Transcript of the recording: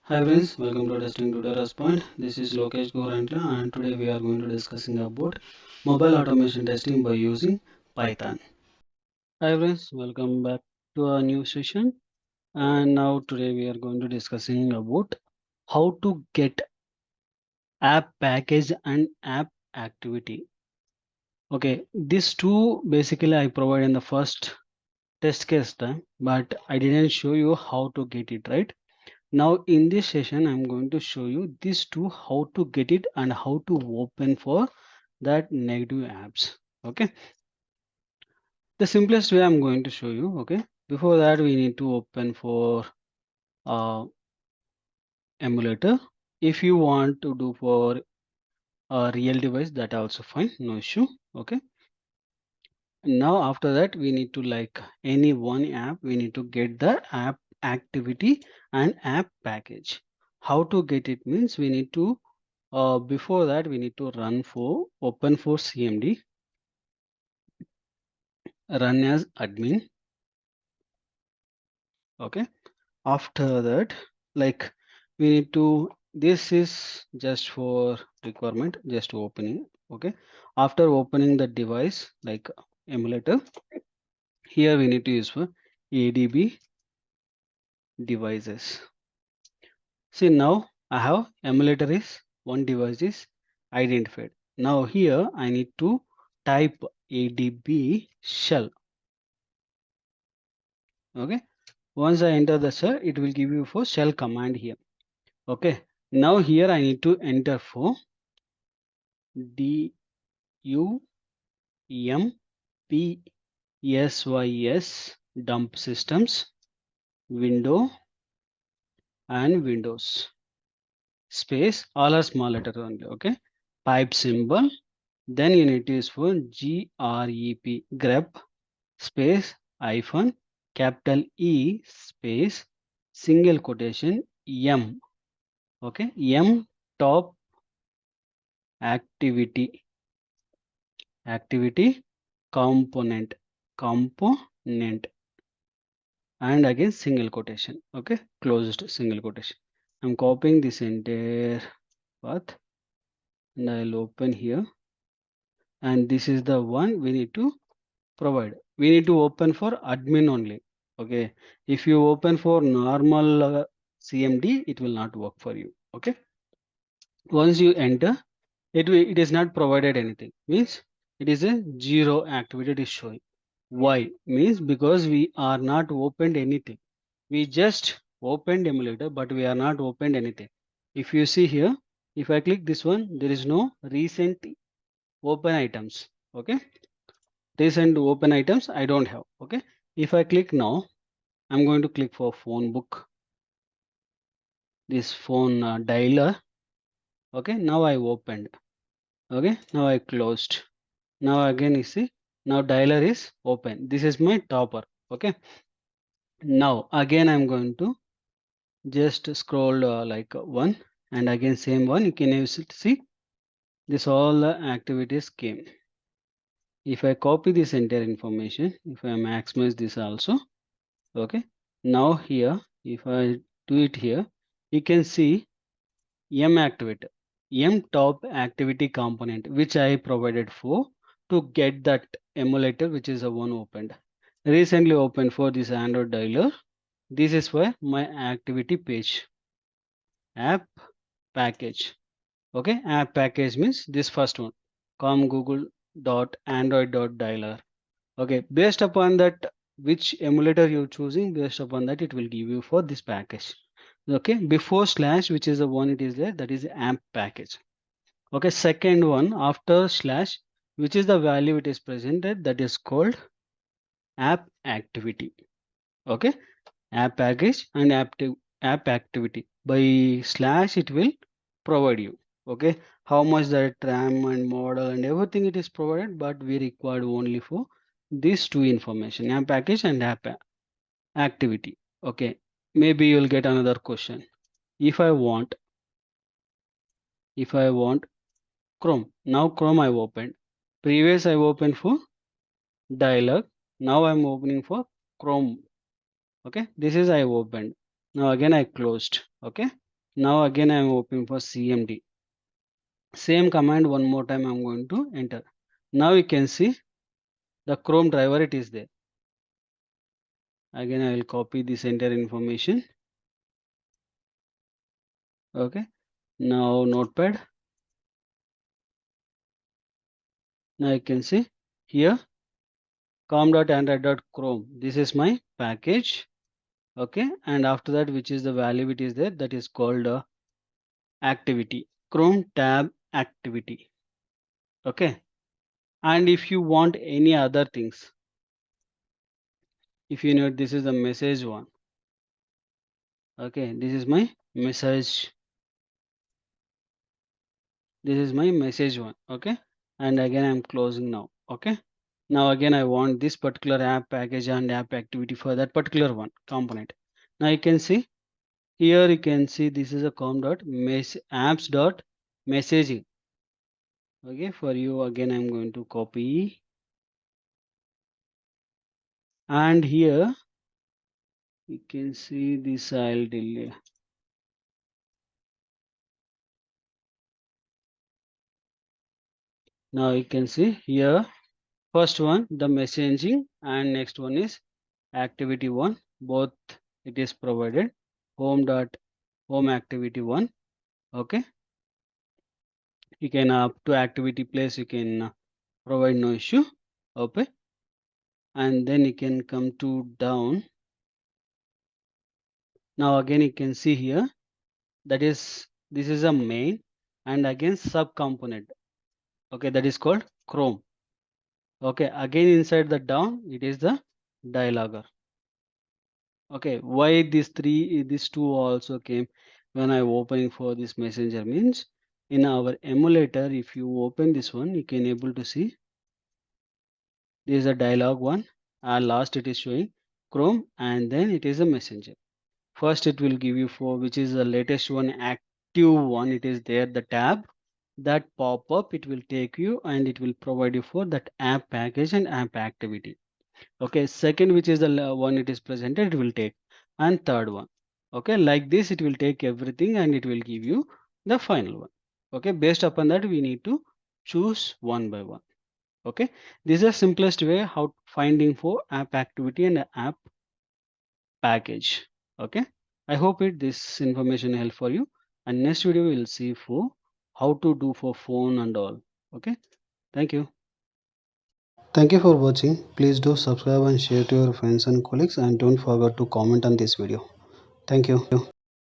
Hi friends, welcome to Testing Tutorials Point. This is Lokesh Gorantla and today we are going to discussing about mobile automation testing by using Python. Hi friends, welcome back to a new session, and now today we are going to discussing about how to get app package and app activity. Okay, these two basically I provide in the first test case time, but I didn't show you how to get it right. Now in this session, I'm going to show you these two, how to get it and how to open for that Netive apps. Okay. The simplest way I'm going to show you. Okay. Before that, we need to open for emulator. If you want to do for a real device, that also fine, no issue. Okay. Now after that, we need to like any one app, we need to get the app activity and app package. How to get it means we need to before that we need to run for open for cmd, run as admin. Okay, after that, like we need to, this is just for requirement, just opening. Okay, after opening the device like emulator, here we need to use for adb devices. See, now I have emulator is one device is identified. Now here I need to type adb shell. Okay, once I enter the shell, it will give you for shell command here. Okay, now here I need to enter for dump sys dump systems window and windows space, all are small letter only. Okay, pipe symbol, then you need to use for grep space hyphen capital E space single quotation M. Okay, M top activity component and again single quotation. Okay, closed single quotation. I'm copying this entire path and I'll open here, and this is the one we need to provide. We need to open for admin only. Okay, if you open for normal cmd, it will not work for you. Okay, once you enter, it is not provided anything, means it is a zero activity it is showing. Why? Means because we are not opened anything. We just opened emulator, but we are not opened anything. If you see here, if I click this one, there is no recent open items. Okay, recent open items I don't have. Okay, if I click now, I'm going to click for phone book, this phone dialer. Okay, now I opened. Okay, now I closed. Now again you see, now dialer is open. This is my topper. Okay, now again I'm going to just scroll like one, and again same one. You can see this all activities came. If I copy this entire information, if I maximize this also, okay, now here if I do it here, you can see M activator, M top activity component, which I provided for to get that emulator, which is a one opened, recently opened for this Android dialer. This is where my activity page, app package. Okay, app package means this first one, com google dot android dot dialer. Okay, based upon that, which emulator you're choosing, based upon that it will give you for this package. Okay, before slash, which is the one it is there, that is amp package. Okay, second one after slash, which is the value it is presented, that is called app activity. Okay, app package and app activity. By slash it will provide you. Okay, how much that RAM and model and everything it is provided, but we required only for these two information, app package and app activity. Okay, maybe you'll get another question. If I want Chrome, now Chrome I opened. Previous I opened for dialog. Now I'm opening for Chrome. Okay, this is I opened. Now again I closed. Okay, Now again I am opening for cmd. Same command one more time I'm going to enter. Now you can see the Chrome driver, it is there. Again I will copy this entire information. Okay, now notepad. Now you can see here com.android.chrome. This is my package. Okay, and after that, which is the value it is there, that is called activity, Chrome tab activity. Okay, and if you want any other things, if you know, this is the message one. Okay, this is my message. This is my message one. Okay, and again I'm closing now. Okay, now again I want this particular app package and app activity for that particular one component. Now you can see here, you can see this is a apps dot messaging. Okay, for you again I'm going to copy, and here you can see this, I'll delete. Now you can see here, first one the messaging and next one is activity one, both it is provided home activity one. Okay, you can up to activity place you can provide, no issue. Okay, and then you can come to down. Now again you can see here, that is this is a main and again sub component. Okay, that is called Chrome. Okay, again inside the down it is the dialogger. Okay, why these two also came when I opening for this messenger means, in our emulator if you open this one you can able to see this is a dialog one, and last it is showing Chrome and then it is a messenger. First it will give you for which is the latest one, active one, it is there the tab, that pop up it will take you and it will provide you for that app package and app activity. Okay, second which is the one it is presented, it will take, and third one. Okay, like this it will take everything and it will give you the final one. Okay, based upon that we need to choose one by one. Okay, this is the simplest way how finding for app activity and app package. Okay, I hope it this information help for you, and next video we will see for how to do for phone and all. Okay, thank you. Thank you for watching. Please do subscribe and share to your friends and colleagues, and don't forget to comment on this video. Thank you.